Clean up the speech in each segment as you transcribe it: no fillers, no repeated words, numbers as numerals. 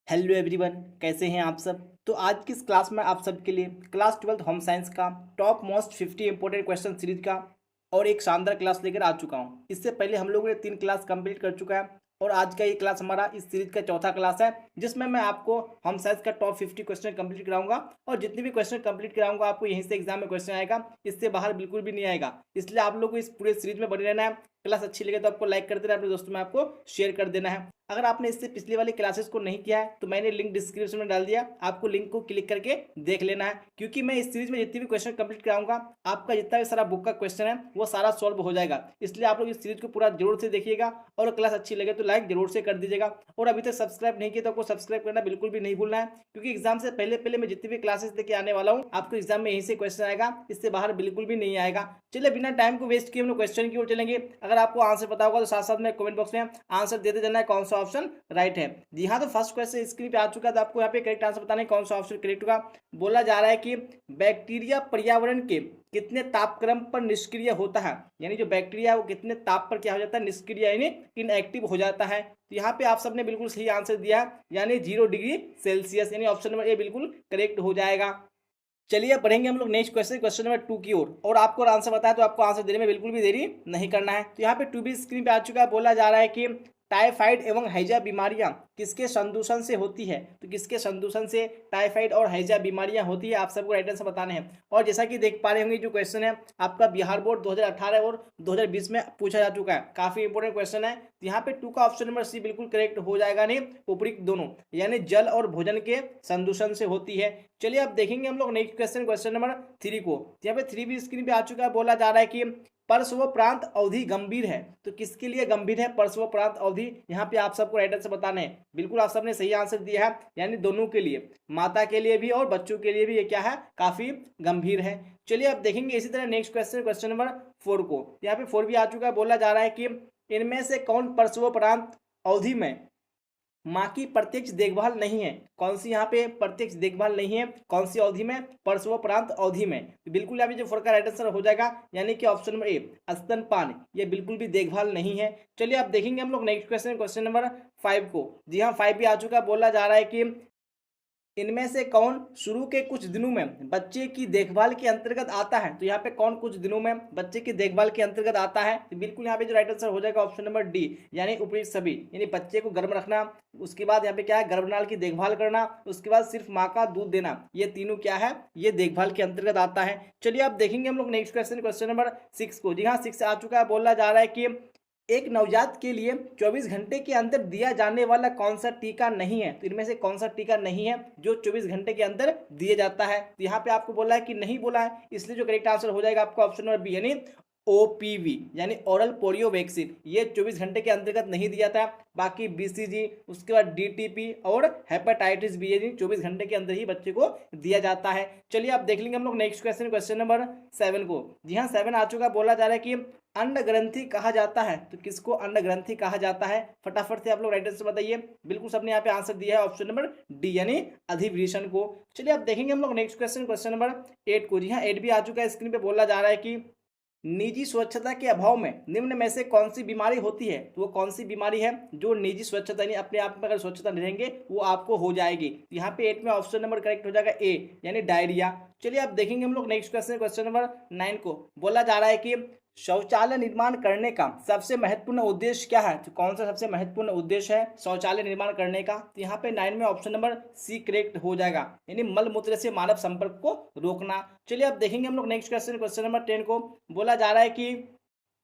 Hello everyone, कैसे हैं आप सब। तो आज की इस क्लास में आप सबके लिए क्लास 12th होम साइंस का top most 50 important question series का और एक शानदार क्लास लेकर आ चुका हूं। इससे पहले हम लोगों ने 3 क्लास कंप्लीट कर चुका है और आज का ये क्लास हमारा इस सीरीज का चौथा क्लास है, जिसमें मैं आपको होम साइंस का टॉप 50 क्वेश्चन कंप्लीट कराऊंगा। और जितने भी क्वेश्चन कंप्लीट कराऊंगा आपको यहीं से एग्जाम में क्वेश्चन आएगा, इससे बाहर बिल्कुल भी नहीं आएगा। इसलिए आप लोग को इस पूरे सीरीज में बने रहना है। क्लास अच्छी लगे तो आपको लाइक कर देना, अपने दोस्तों में आपको शेयर कर देना है। अगर आपने इससे पिछली वाली क्लासेस को नहीं किया है तो मैंने लिंक डिस्क्रिप्शन में डाल दिया, आपको लिंक को क्लिक करके देख लेना है। क्योंकि मैं इस सीरीज में जितने भी क्वेश्चन कंप्लीट कराऊंगा आपका जितना भी सारा बुक का क्वेश्चन है वो सारा सॉल्व हो जाएगा। इसलिए आप लोग इस सीरीज को पूरा जरूर से देखिएगा और क्लास अच्छी लगे तो लाइक जरूर से कर दीजिएगा। और अभी तक सब्सक्राइब नहीं किया तो आपको सब्सक्राइब करना बिल्कुल भी नहीं भूलना है, क्योंकि एग्जाम से पहले पहले मैं जितनी भी क्लासेस लेके आने वाला हूँ आपको एग्जाम में यहीं से क्वेश्चन आएगा, इससे बाहर बिल्कुल भी नहीं आएगा। चलिए बिना टाइम को वेस्ट किए हम लोग क्वेश्चन की ओर चलेंगे। अगर आपको आंसर पता होगा तो साथ साथ में कमेंट बॉक्स में आंसर देते जाना है कौन सा ऑप्शन राइट है। जी हाँ, तो फर्स्ट क्वेश्चन स्क्रीन पे आ चुका है, तो आपको यहाँ पे करेक्ट आंसर बताना है कौन सा ऑप्शन करेक्ट होगा। बोला जा रहा है कि बैक्टीरिया पर्यावरण के कितने तापक्रम पर निष्क्रिय होता है, यानी जो बैक्टीरिया है वो कितने ताप पर क्या हो जाता है, निष्क्रिय यानी इनएक्टिव हो जाता है। तो यहाँ पे आप सबने बिल्कुल सही आंसर दिया, यानी 0 डिग्री सेल्सियस, यानी ऑप्शन नंबर ए बिल्कुल करेक्ट हो जाएगा। चलिए अब बढ़ेंगे हम लोग नेक्स्ट क्वेश्चन, क्वेश्चन नंबर 2 की ओर। और आपको आंसर बताया तो आपको आंसर देने में बिल्कुल भी देरी नहीं करना है। तो यहाँ पे 2 भी स्क्रीन पे आ चुका है। बोला जा रहा है कि टाइफाइड एवं हैजा बीमारियां किसके संदूषण से होती है। तो किसके संदूषण से टाइफाइड और हैजा बीमारियां होती है, आप सबको राइट आंसर बताने हैं। और जैसा कि देख पा रहे होंगे जो क्वेश्चन है आपका बिहार बोर्ड 2018 और 2020 में पूछा जा चुका है, काफी इंपोर्टेंट क्वेश्चन है। यहाँ पे 2 का ऑप्शन नंबर सी बिल्कुल करेक्ट हो जाएगा, नहीं उपयुक्त दोनों, यानी जल और भोजन के संदूषण से होती है। चलिए अब देखेंगे हम लोग नेक्स्ट क्वेश्चन, क्वेश्चन नंबर 3 को। यहाँ पे 3 भी स्क्रीन पे आ चुका है। बोला जा रहा है कि परस्व प्रांत अवधि गंभीर है, तो किसके लिए गंभीर है परस्व प्रांत अवधि। यहाँ पे आप सबको राइट आंसर बताने हैं। बिल्कुल आप सबने सही आंसर दिया है, यानी दोनों के लिए, माता के लिए भी और बच्चों के लिए भी ये क्या है, काफी गंभीर है। चलिए अब देखेंगे इसी तरह नेक्स्ट क्वेश्चन, क्वेश्चन नंबर 4 को। यहाँ पे 4 भी आ चुका है। बोला जा रहा है कि इनमें से कौन परस्व प्रांत अवधि में माँ की प्रत्यक्ष देखभाल नहीं है। कौन सी यहाँ पे प्रत्यक्ष देखभाल नहीं है, कौन सी अवधि में, प्रसव प्रांत अवधि में। तो बिल्कुल यहाँ पे जो 4 का राइट आंसर हो जाएगा, यानी कि ऑप्शन नंबर ए स्तनपान, ये बिल्कुल भी देखभाल नहीं है। चलिए अब देखेंगे हम लोग नेक्स्ट क्वेश्चन, क्वेश्चन नंबर 5 को। जी हाँ, 5 भी आ चुका है। बोला जा रहा है कि इनमें से कौन शुरू के कुछ दिनों में बच्चे की देखभाल के अंतर्गत आता है। तो यहाँ पे कौन कुछ दिनों में बच्चे की देखभाल के अंतर्गत आता है, तो बिल्कुल यहाँ पे जो राइट आंसर हो जाएगा ऑप्शन नंबर डी, यानी उपयुक्त सभी, यानी बच्चे को गर्म रखना, उसके बाद यहाँ पे क्या है, गर्भनाल की देखभाल करना, उसके बाद सिर्फ माँ का दूध देना, ये तीनों क्या है, ये देखभाल के अंतर्गत आता है। चलिए अब देखेंगे हम लोग नेक्स्ट क्वेश्चन, क्वेश्चन नंबर 6 को। जी हाँ, 6 आ चुका है। बोला जा रहा है कि एक नवजात के लिए 24 घंटे के अंदर दिया जाने वाला कौन सा टीका नहीं है। तो इनमें से कौन सा टीका नहीं है जो 24 घंटे के अंदर दिया जाता है। तो यहाँ पे आपको बोला है कि नहीं बोला है, इसलिए जो करेक्ट आंसर हो जाएगा आपको ऑप्शन नंबर बी, यानी ओपीवी, यानी ओरल पोलियो वैक्सीन, ये 24 घंटे के अंतर्गत नहीं दिया था। बाकी बीसीजी, उसके बाद डीटीपी और हेपेटाइटिस बी, यानी 24 घंटे के अंदर ही बच्चे को दिया जाता है। चलिए अब देख लेंगे हम लोग नेक्स्ट क्वेश्चन, क्वेश्चन नंबर 7 को। जी हाँ, 7 आ चुका। बोला जा रहा है कि अंड ग्रंथि कहा जाता है। तो किसको अंड ग्रंथि कहा जाता है, फटाफट से आप लोग राइट आंसर बताइए। बिल्कुल सबने यहाँ पे आंसर दिया है ऑप्शन नंबर डी, यानी अधिवृषण को। चलिए अब देखेंगे हम लोग नेक्स्ट क्वेश्चन, क्वेश्चन नंबर 8 को। जी हाँ, 8 भी आ चुका है स्क्रीन पे। बोला जा रहा है कि निजी स्वच्छता के अभाव में निम्न में से कौन सी बीमारी होती है। तो वो कौन सी बीमारी है जो निजी स्वच्छता, यानी अपने आप में अगर स्वच्छता नहीं रहेंगे वो आपको हो जाएगी। यहाँ पे 8 में ऑप्शन नंबर करेक्ट हो जाएगा ए, यानी डायरिया। चलिए अब देखेंगे हम लोग नेक्स्ट क्वेश्चन, क्वेश्चन नंबर 9 को। बोला जा रहा है कि शौचालय निर्माण करने का सबसे महत्वपूर्ण उद्देश्य क्या है। तो कौन सा सबसे महत्वपूर्ण उद्देश्य है शौचालय निर्माण करने का। तो यहाँ पे 9 में ऑप्शन नंबर सी करेक्ट हो जाएगा, यानी मल मूत्र से मानव संपर्क को रोकना। चलिए अब देखेंगे हम लोग नेक्स्ट क्वेश्चन, क्वेश्चन नंबर 10 को। बोला जा रहा है कि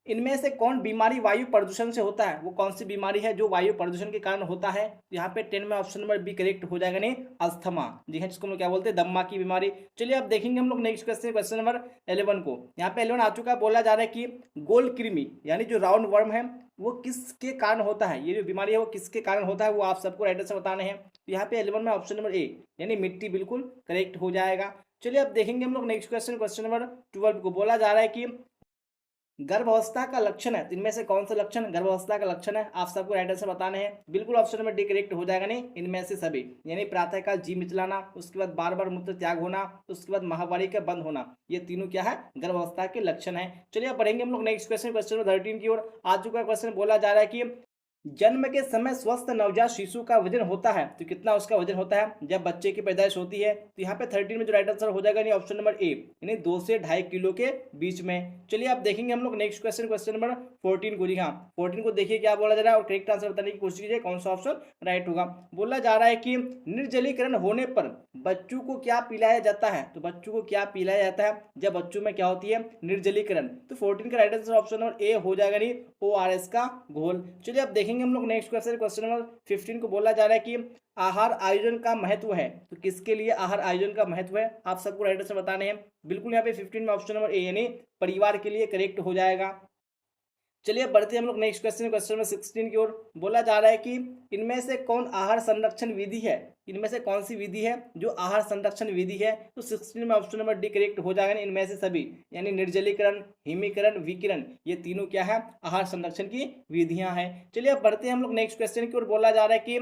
इनमें से कौन बीमारी वायु प्रदूषण से होता है। वो कौन सी बीमारी है जो वायु प्रदूषण के कारण होता है। यहाँ पे 10 में ऑप्शन नंबर बी करेक्ट हो जाएगा, नहीं अस्थमा, जी हाँ, जिसको हम लोग क्या बोलते हैं, दम्मा की बीमारी। चलिए अब देखेंगे हम लोग नेक्स्ट क्वेश्चन, क्वेश्चन नंबर 11 को। यहाँ पे 11 आ चुका है। बोला जा रहा है कि गोल कृमि, यानी जो राउंड वर्म है, वो किसके कारण होता है, ये जो बीमारी है वो किसके कारण होता है, वो आप सबको राइट आंसर बताने हैं। यहाँ पे 11 में ऑप्शन नंबर ए, यानी मिट्टी, बिल्कुल करेक्ट हो जाएगा। चलिए अब देखेंगे हम लोग नेक्स्ट क्वेश्चन, क्वेश्चन नंबर 12 को। बोला जा रहा है कि गर्भावस्था का लक्षण है। तो इनमें से कौन सा लक्षण गर्भावस्था का लक्षण है, आप सबको राइट आंसर बताने हैं। बिल्कुल ऑप्शन नंबर डी करेक्ट हो जाएगा, नहीं इनमें से सभी, यानी प्रातःकाल जी मिचलाना, उसके बाद बार बार मूत्र त्याग होना, उसके बाद माहवारी का बंद होना, ये तीनों क्या है, गर्भावस्था के लक्षण है। चलिए अब पढ़ेंगे हम लोग नेक्स्ट क्वेश्चन, क्वेश्चन नंबर 13 की ओर। आज का क्वेश्चन बोला जा रहा है कि जन्म के समय स्वस्थ नवजात शिशु का वजन होता है, तो कितना उसका वजन होता है जब बच्चे की पैदाइश होती है? तो यहाँ पे 13 में जो राइट आंसर हो जाएगा यानी ऑप्शन नंबर ए, यानी 2 से 2.5 किलो के बीच में। चलिए आप देखेंगे हम लोग नेक्स्ट क्वेश्चन, क्वेश्चन नंबर 14 को। जी हाँ, 14 को देखिए क्या बोला जा रहा है और करेक्ट आंसर बताने की कोशिश कीजिए कौन सा ऑप्शन राइट होगा। बोला जा रहा है कि निर्जलीकरण होने पर बच्चों को क्या पिलाया जाता है? तो बच्चों को क्या पिलाया जाता है जब बच्चों में क्या होती है? निर्जलीकरण। तो 14 का right answer option number A हो जाएगा, नहीं ORS का घोल। चलिए अब देखेंगे हम लोग नेक्स्ट क्वेश्चन, क्वेश्चन नंबर 15 को। बोला जा रहा है कि आहार आयोजन का महत्व है, तो किसके लिए आहार आयोजन का महत्व है? आप सबको राइट आंसर बताने हैं। बिल्कुल यहाँ पे 15 में ऑप्शन नंबर ए यानी परिवार के लिए करेक्ट हो जाएगा। चलिए अब बढ़ते हैं हम लोग नेक्स्ट क्वेश्चन, क्वेश्चन नंबर 16 की ओर। बोला जा रहा है कि इनमें से कौन आहार संरक्षण विधि है? इनमें से कौन सी विधि है जो आहार संरक्षण विधि है? तो 16 में ऑप्शन नंबर डी करेक्ट हो जाएगा, इनमें से सभी, यानी निर्जलीकरण, हिमीकरण, विकिरण, ये तीनों क्या है? आहार संरक्षण की विधियां हैं। चलिए अब बढ़ते हैं हम लोग नेक्स्ट क्वेश्चन की ओर। बोला जा रहा है कि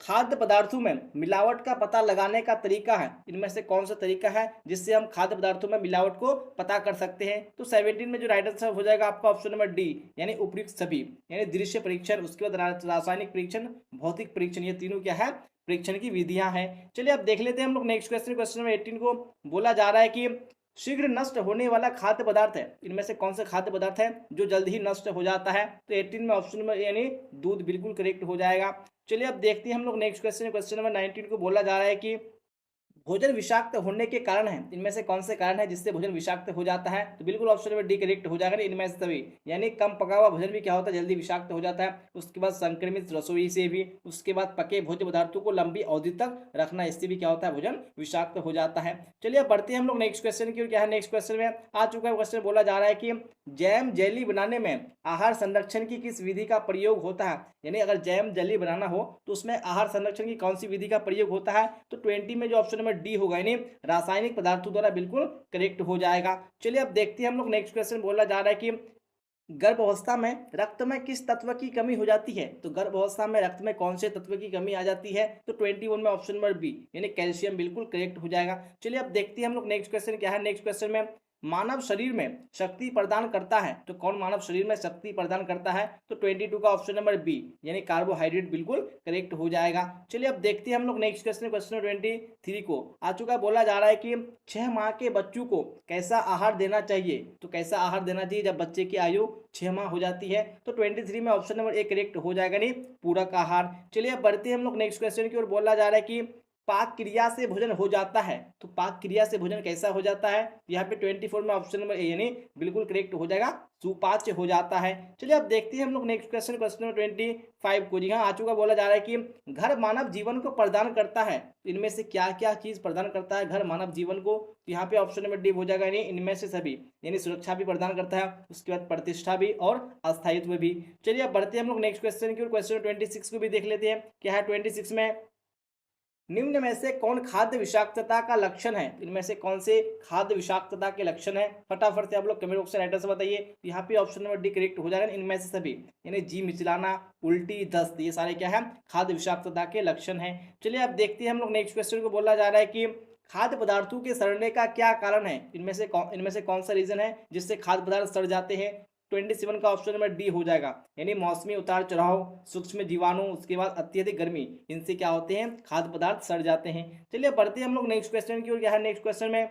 खाद्य पदार्थों में मिलावट का पता लगाने का तरीका है, इनमें से कौन सा तरीका है जिससे हम खाद्य पदार्थों में मिलावट को पता कर सकते हैं? तो 17 में जो राइट आंसर हो जाएगा आपका ऑप्शन नंबर डी, यानी उपयुक्त सभी, यानी दृश्य परीक्षण, उसके बाद रासायनिक परीक्षण, भौतिक परीक्षण, ये तीनों क्या है? परीक्षण की विधियां हैं। चलिए अब देख लेते हैं हम लोग नेक्स्ट क्वेश्चन, क्वेश्चन नंबर 18 को। बोला जा रहा है कि शीघ्र नष्ट होने वाला खाद्य पदार्थ है, इनमें से कौन सा खाद्य पदार्थ है जो जल्द ही नष्ट हो जाता है? तो 18 में ऑप्शन नंबर यानी दूध बिल्कुल करेक्ट हो जाएगा। चलिए अब देखते हैं हम लोग नेक्स्ट क्वेश्चन, क्वेश्चन नंबर 19 को। बोला जा रहा है कि भोजन विषाक्त होने के कारण है, इनमें से कौन से कारण है जिससे भोजन विषाक्त हो जाता है? तो बिल्कुल ऑप्शन नंबर डी करेक्ट हो जाएगा, इनमें से सभी, यानी कम पका हुआ भोजन भी क्या होता है? जल्दी विषाक्त हो जाता है। उसके बाद संक्रमित रसोई से भी, उसके बाद पके भोज्य पदार्थों को लंबी अवधि तक रखना, इससे भी क्या होता है? भोजन विषाक्त हो जाता है। चलिए अब बढ़ते हैं हम लोग नेक्स्ट क्वेश्चन की। क्या है नेक्स्ट क्वेश्चन में आ चुका है क्वेश्चन। बोला जा रहा है कि जैम जेली बनाने में आहार संरक्षण की किस विधि का प्रयोग होता है? यानी अगर जैम जेली बनाना हो तो उसमें आहार संरक्षण की कौन सी विधि का प्रयोग होता है? तो 20 में जो ऑप्शन नंबर डी होगा, यानी रासायनिक पदार्थों द्वारा, बिल्कुल करेक्ट हो जाएगा। चलिए अब देखते हैं हम लोग नेक्स्ट क्वेश्चन। बोला जा रहा है कि गर्भावस्था में रक्त में किस तत्व की कमी हो जाती है? तो गर्भावस्था में रक्त में कौन से तत्व की कमी आ जाती है? तो 21 में ऑप्शन नंबर बी, यानी कैल्शियम, बिल्कुल करेक्ट हो जाएगा। चलिए अब देखते हैं हम लोग नेक्स्ट क्वेश्चन। क्या है नेक्स्ट क्वेश्चन में? मानव शरीर में शक्ति प्रदान करता है, तो कौन मानव शरीर में शक्ति प्रदान करता है? तो 22 का ऑप्शन नंबर बी, यानी कार्बोहाइड्रेट, बिल्कुल करेक्ट हो जाएगा। चलिए अब देखते हैं हम लोग नेक्स्ट क्वेश्चन, क्वेश्चन 23 को आ चुका है। बोला जा रहा है कि 6 माह के बच्चों को कैसा आहार देना चाहिए? तो कैसा आहार देना चाहिए जब बच्चे की आयु 6 माह हो जाती है? तो 23 में ऑप्शन नंबर ए करेक्ट हो जाएगा, नहीं पूरक आहार। चलिए अब बढ़ते हैं हम लोग नेक्स्ट क्वेश्चन की ओर। बोला जा रहा है कि पाक क्रिया से भोजन हो जाता है, तो पाक क्रिया से भोजन कैसा हो जाता है? यहाँ पे 24 में ऑप्शन नंबर ए, यानी बिल्कुल करेक्ट हो जाएगा, सुपाच्य हो जाता है। चलिए अब देखते हैं हम लोग नेक्स्ट क्वेश्चन, क्वेश्चन नंबर 25 को। जी हाँ, आ चुका। बोला जा रहा है कि घर मानव जीवन को प्रदान करता है, तो इनमें से क्या क्या चीज प्रदान करता है घर मानव जीवन को? तो यहाँ पे ऑप्शन नंबर डी हो जाएगा, यानी इनमें से सभी, यानी सुरक्षा भी प्रदान करता है, उसके बाद प्रतिष्ठा भी और अस्थायित्व भी। चलिए अब बढ़ते हैं हम लोग नेक्स्ट क्वेश्चन की ओर। क्वेश्चन 26 को भी देख लेते हैं। क्या है 26 में? निम्न में से कौन खाद्य विषाक्तता का लक्षण है? इनमें से कौन से खाद्य विषाक्तता के लक्षण है? फटाफट से आप लोग कमेंट बॉक्स में राइटर से बताइए। यहाँ पे ऑप्शन नंबर डी करेक्ट हो जाएगा, इनमें से सभी, यानी जी मिचलाना, उल्टी, दस्त, ये सारे क्या है? खाद्य विषाक्तता के लक्षण है। चलिए अब देखते हैं हम लोग नेक्स्ट क्वेश्चन को। बोला जा रहा है कि खाद्य पदार्थों के सड़ने का क्या कारण है? इनमें से कौन सा रीजन है जिससे खाद्य पदार्थ सड़ जाते हैं? 27 का ऑप्शन नंबर डी हो जाएगा, यानी मौसमी उतार चढ़ाव, सूक्ष्म जीवाणु, उसके बाद अत्यधिक गर्मी, इनसे क्या होते हैं? खाद्य पदार्थ सड़ जाते हैं। चलिए बढ़ते हैं हम लोग नेक्स्ट क्वेश्चन की ओर। क्या है नेक्स्ट क्वेश्चन में?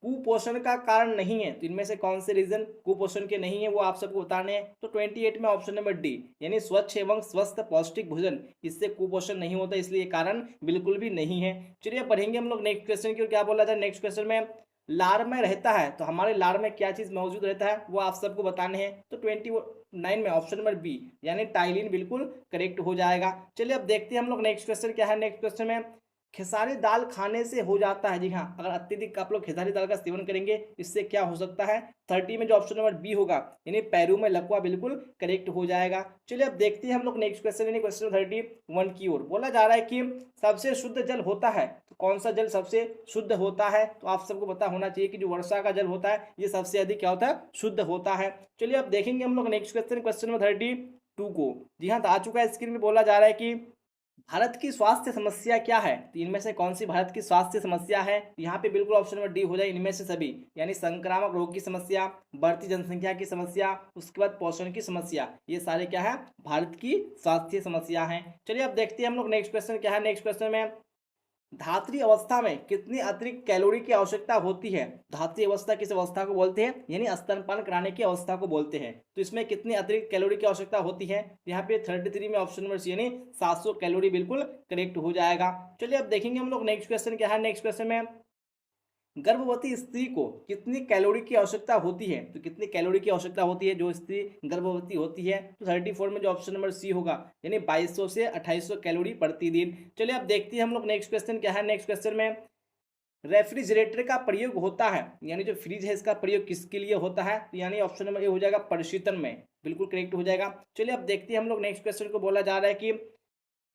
कुपोषण का कारण नहीं है, तो इनमें से कौन से रीजन कुपोषण के नहीं है वो आप सबको बताने हैं? तो 28 में ऑप्शन नंबर डी, यानी स्वच्छ एवं स्वस्थ पौष्टिक भोजन, इससे कुपोषण नहीं होता, इसलिए कारण बिल्कुल भी नहीं है। चलिए पढ़ेंगे हम लोग नेक्स्ट क्वेश्चन की ओर। क्या बोला था नेक्स्ट क्वेश्चन में? लार में रहता है, तो हमारे लार में क्या चीज मौजूद रहता है वो आप सबको बताने हैं। तो 29 में ऑप्शन नंबर बी, यानी टाइलिन, बिल्कुल करेक्ट हो जाएगा। चलिए अब देखते हैं हम लोग नेक्स्ट क्वेश्चन। क्या है नेक्स्ट क्वेश्चन में? खेसारी दाल खाने से हो जाता है। जी हाँ, अगर अत्यधिक आप लोग खेसारी दाल का सेवन करेंगे इससे क्या हो सकता है? 30 में जो ऑप्शन नंबर बी होगा, यानी पैरों में लकवा, बिल्कुल करेक्ट हो जाएगा। चलिए अब देखते हैं हम लोग नेक्स्ट क्वेश्चन, यानी क्वेश्चन 31 की ओर। बोला जा रहा है कि सबसे शुद्ध जल होता है, तो कौन सा जल सबसे शुद्ध होता है? तो आप सबको पता होना चाहिए कि जो वर्षा का जल होता है ये सबसे अधिक क्या होता है? शुद्ध होता है। चलिए अब देखेंगे हम लोग नेक्स्ट क्वेश्चन, क्वेश्चन नंबर 32 को। जी हाँ, तो आ चुका है स्क्रीन में। बोला जा रहा है कि भारत की स्वास्थ्य समस्या क्या है? तो इनमें से कौन सी भारत की स्वास्थ्य समस्या है? तो यहाँ पे बिल्कुल ऑप्शन नंबर डी हो जाए, इनमें से सभी, यानी संक्रामक रोग की समस्या, बढ़ती जनसंख्या की समस्या, उसके बाद पोषण की समस्या, ये सारे क्या है? भारत की स्वास्थ्य समस्या हैं। चलिए अब देखते हैं हम लोग नेक्स्ट क्वेश्चन क्या है। नेक्स्ट क्वेश्चन में धात्री अवस्था में कितनी अतिरिक्त कैलोरी की आवश्यकता होती है? धात्री अवस्था किस अवस्था को बोलते हैं? यानी स्तनपान कराने की अवस्था को बोलते हैं। तो इसमें कितनी अतिरिक्त कैलोरी की आवश्यकता होती है? यहाँ पे 33 में ऑप्शन नंबर सी यानी 700 कैलोरी बिल्कुल करेक्ट हो जाएगा। चलिए अब देखेंगे हम लोग नेक्स्ट क्वेश्चन क्या है। नेक्स्ट क्वेश्चन में गर्भवती स्त्री को कितनी कैलोरी की आवश्यकता होती है? तो कितनी कैलोरी की आवश्यकता होती है जो स्त्री गर्भवती होती है? तो 34 में जो ऑप्शन नंबर सी होगा, यानी 2200 से 2800 कैलोरी प्रतिदिन। चलिए अब देखते हैं हम लोग नेक्स्ट क्वेश्चन क्या है। नेक्स्ट क्वेश्चन में रेफ्रिजरेटर का प्रयोग होता है, यानी जो फ्रिज है इसका प्रयोग किसके लिए होता है? तो यानी ऑप्शन नंबर ए हो जाएगा प्रशीतन में, बिल्कुल करेक्ट हो जाएगा। चलिए अब देखते हैं हम लोग नेक्स्ट क्वेश्चन को। बोला जा रहा है कि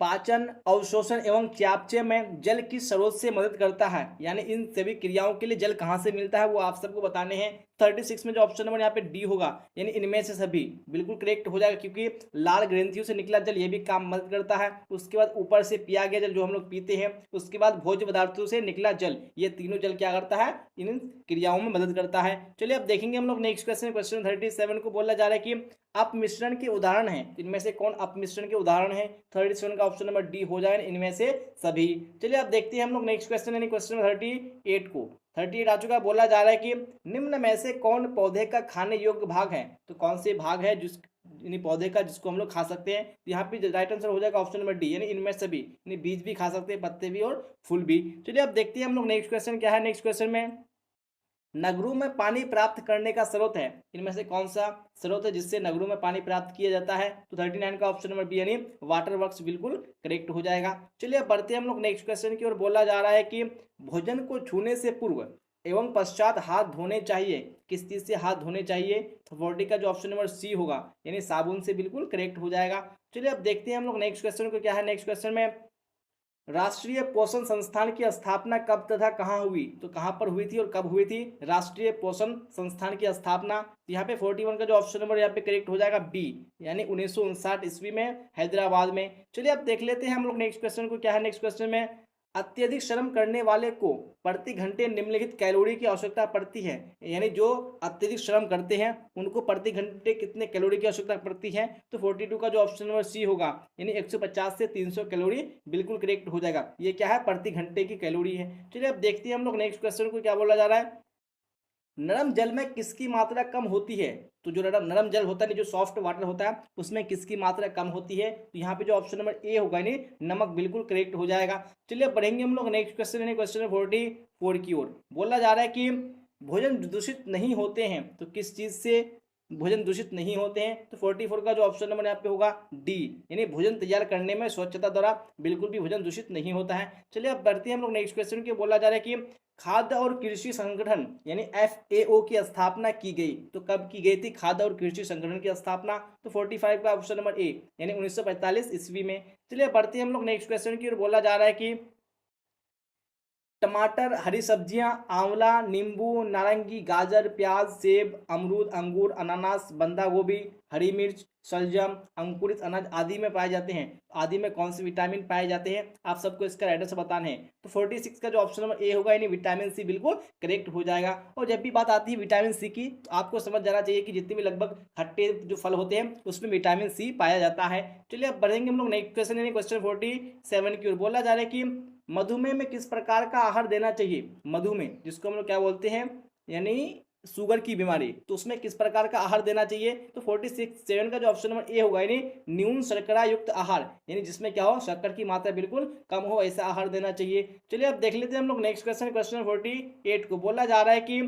पाचन, अवशोषण एवं चयापचय में जल किस स्रोत से मदद करता है? यानी इन सभी क्रियाओं के लिए जल कहाँ से मिलता है वो आप सबको बताने हैं। 36 में जो ऑप्शन नंबर यहाँ पे डी होगा, यानी इनमें से सभी बिल्कुल करेक्ट हो जाएगा, क्योंकि लाल ग्रंथियों से निकला जल ये भी काम मदद करता है। उसके बाद ऊपर से पिया गया जल जो हम लोग पीते हैं, उसके बाद भोज्य पदार्थों से निकला जल, ये तीनों जल क्या करता है? इन क्रियाओं में मदद करता है। चलिए अब देखेंगे हम लोग नेक्स्ट क्वेश्चन। क्वेश्चन 37 को बोला जा रहा है कि अपमिश्रण के उदाहरण हैं, इनमें से कौन अपमिश्रण के उदाहरण है? 37 का ऑप्शन नंबर डी हो जाए, इनमें से सभी। चलिए अब देखते हैं हम लोग नेक्स्ट क्वेश्चन यानी क्वेश्चन 38 को। 38 आ चुका है। बोला जा रहा है कि निम्न में से कौन पौधे का खाने योग्य भाग है? तो कौन से भाग है जिस यानी पौधे का जिसको हम लोग खा सकते हैं? तो यहाँ पे राइट आंसर हो जाएगा ऑप्शन नंबर डी, यानी इनमें सभी, यानी बीज भी खा सकते हैं, पत्ते भी और फूल भी। चलिए अब देखते हैं हम लोग नेक्स्ट क्वेश्चन क्या है। नेक्स्ट क्वेश्चन में नगरों में पानी प्राप्त करने का स्रोत है, इनमें से कौन सा स्रोत है जिससे नगरों में पानी प्राप्त किया जाता है? तो 39 का ऑप्शन नंबर बी यानी वाटर वर्क्स बिल्कुल करेक्ट हो जाएगा। चलिए अब बढ़ते हैं हम लोग नेक्स्ट क्वेश्चन की ओर। बोला जा रहा है कि भोजन को छूने से पूर्व एवं पश्चात हाथ धोने चाहिए, किस चीज से हाथ धोने चाहिए? तो 40 का जो ऑप्शन नंबर सी होगा, यानी साबुन से बिल्कुल करेक्ट हो जाएगा। चलिए अब देखते हैं हम लोग नेक्स्ट क्वेश्चन को क्या है। नेक्स्ट क्वेश्चन में राष्ट्रीय पोषण संस्थान की स्थापना कब तथा कहाँ हुई? तो कहाँ पर हुई थी और कब हुई थी राष्ट्रीय पोषण संस्थान की स्थापना? यहाँ पे 41 का जो ऑप्शन नंबर यहाँ पे करेक्ट हो जाएगा बी, यानी 1959 ईस्वी में हैदराबाद में। चलिए अब देख लेते हैं हम लोग नेक्स्ट क्वेश्चन को क्या है। नेक्स्ट क्वेश्चन में अत्यधिक श्रम करने वाले को प्रति घंटे निम्नलिखित कैलोरी की आवश्यकता पड़ती है, यानी जो अत्यधिक श्रम करते हैं उनको प्रति घंटे कितने कैलोरी की आवश्यकता पड़ती है? तो 42 का जो ऑप्शन नंबर सी होगा, यानी 150 से 300 कैलोरी बिल्कुल करेक्ट हो जाएगा। ये क्या है? प्रति घंटे की कैलोरी है। चलिए अब देखते हैं हम लोग नेक्स्ट क्वेश्चन को क्या बोला जा रहा है। नरम जल में किसकी मात्रा कम होती है? तो जो नरम जल होता है, जो सॉफ्ट वाटर होता है, उसमें किसकी मात्रा कम होती है? तो यहाँ पे जो ऑप्शन नंबर ए होगा यानी नमक बिल्कुल करेक्ट हो जाएगा। चलिए बढ़ेंगे हम लोग नेक्स्ट क्वेश्चन यानी क्वेश्चन 44 की ओर। बोला जा रहा है कि भोजन दूषित नहीं होते हैं, तो किस चीज से भोजन दूषित नहीं होते हैं? तो 44 का जो ऑप्शन नंबर यहाँ पे होगा डी, यानी भोजन तैयार करने में स्वच्छता द्वारा बिल्कुल भी भोजन दूषित नहीं होता है। चलिए अब बढ़ते हैं हम लोग नेक्स्ट क्वेश्चन के। बोला जा रहा है कि खाद्य और कृषि संगठन यानी FAO की स्थापना की गई, तो कब की गई थी खाद्य और कृषि संगठन की स्थापना? तो 45 का ऑप्शन नंबर ए, यानी 1945 ईस्वी में। चलिए बढ़ते हैं हम लोग नेक्स्ट क्वेश्चन की ओर। बोला जा रहा है कि टमाटर, हरी सब्जियां, आंवला, नींबू, नारंगी, गाजर, प्याज, सेब, अमरूद, अंगूर, अनानास, बंदा गोभी, हरी मिर्च, शलजम, अंकुरित अनाज आदि में पाए जाते हैं। आदि में कौन से विटामिन पाए जाते हैं? आप सबको इसका एड्रेस बताना है। तो 46 का जो ऑप्शन नंबर ए होगा यानी विटामिन सी बिल्कुल करेक्ट हो जाएगा। और जब भी बात आती है विटामिन सी की, तो आपको समझ जाना चाहिए कि जितने भी लगभग खट्टे जो फल होते हैं उसमें विटामिन सी पाया जाता है। चलिए अब बढ़ेंगे हम लोग नेक्स्ट क्वेश्चन यानी क्वेश्चन 47 की ओर। बोला जा रहा है कि मधुमेह में किस प्रकार का आहार देना चाहिए? मधुमेह जिसको हम लोग क्या बोलते हैं, यानी शुगर की बीमारी, तो उसमें किस प्रकार का आहार देना चाहिए? तो 47 का जो ऑप्शन नंबर ए होगा यानी न्यून शर्करा युक्त आहार, यानी जिसमें क्या हो शक्कर की मात्रा बिल्कुल कम हो, ऐसा आहार देना चाहिए। चलिए अब देख लेते हैं हम लोग नेक्स्ट क्वेश्चन, क्वेश्चन 48 को। बोला जा रहा है कि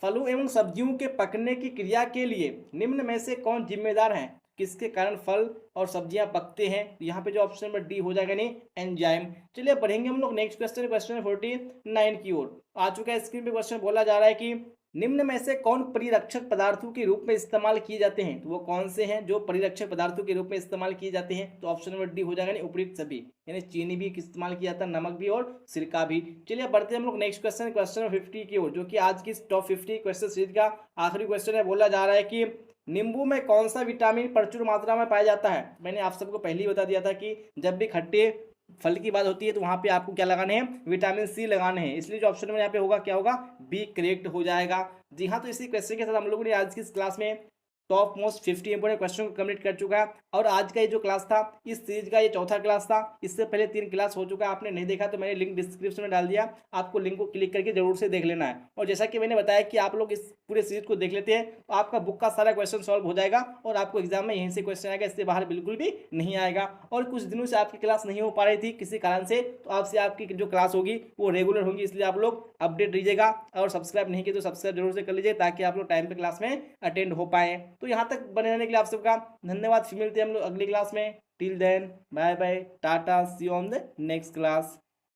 फलों एवं सब्जियों के पकने की क्रिया के लिए निम्न में से कौन जिम्मेदार है? किसके कारण फल और सब्जियां पकते हैं? यहाँ पे जो ऑप्शन नंबर डी हो जाएगा नहीं एंजाइम। चलिए बढ़ेंगे हम लोग नेक्स्ट क्वेश्चन, क्वेश्चन 49 की ओर। आ चुका है स्क्रीन पे क्वेश्चन। बोला जा रहा है कि निम्न में से कौन परिरक्षक पदार्थों के रूप में इस्तेमाल किए जाते हैं? तो वो कौन से हैं जो परिरक्षक पदार्थों के रूप में इस्तेमाल किए जाते हैं? तो ऑप्शन नंबर डी हो जाएगा नहीं उपयुक्त सभी, यानी चीनी भी इस्तेमाल किया जाता है, नमक भी और सिरका भी। चलिए बढ़ते हैं हम लोग नेक्स्ट क्वेश्चन, क्वेश्चन 50 की ओर, जो कि आज की टॉप 50 क्वेश्चन सीरीज का आखिरी क्वेश्चन है। बोला जा रहा है कि नींबू में कौन सा विटामिन प्रचुर मात्रा में पाया जाता है? मैंने आप सबको पहले ही बता दिया था कि जब भी खट्टे फल की बात होती है तो वहाँ पे आपको क्या लगाने हैं? विटामिन सी लगाने हैं। इसलिए जो ऑप्शन में यहाँ पे होगा क्या होगा? बी करेक्ट हो जाएगा। जी हाँ, तो इसी क्वेश्चन के साथ हम लोगों ने आज की इस क्लास में टॉप मोस्ट 50 इंपोर्टेंट क्वेश्चन को कंप्लीट कर चुका है। और आज का ये जो क्लास था, इस सीरीज का ये चौथा क्लास था। इससे पहले 3 क्लास हो चुका है, आपने नहीं देखा तो मैंने लिंक डिस्क्रिप्शन में डाल दिया, आपको लिंक को क्लिक करके जरूर से देख लेना है। और जैसा कि मैंने बताया कि आप लोग इस पूरे सीरीज को देख लेते हैं तो आपका बुक का सारा क्वेश्चन सॉल्व हो जाएगा और आपको एग्जाम में यहीं से क्वेश्चन आएगा, इससे बाहर बिल्कुल भी नहीं आएगा। और कुछ दिनों से आपकी क्लास नहीं हो पा रही थी किसी कारण से, तो आपसे आपकी जो क्लास होगी वो रेगुलर होगी, इसलिए आप लोग अपडेट रहिएगा। और सब्सक्राइब नहीं किए तो सब्सक्राइब जरूर से कर लीजिए ताकि आप लोग टाइम पे क्लास में अटेंड हो पाए। तो यहाँ तक बने रहने के लिए आप सबका धन्यवाद। फिर मिलते हैं हम लोग अगली क्लास में। Till then bye bye, tata, see you on the next class.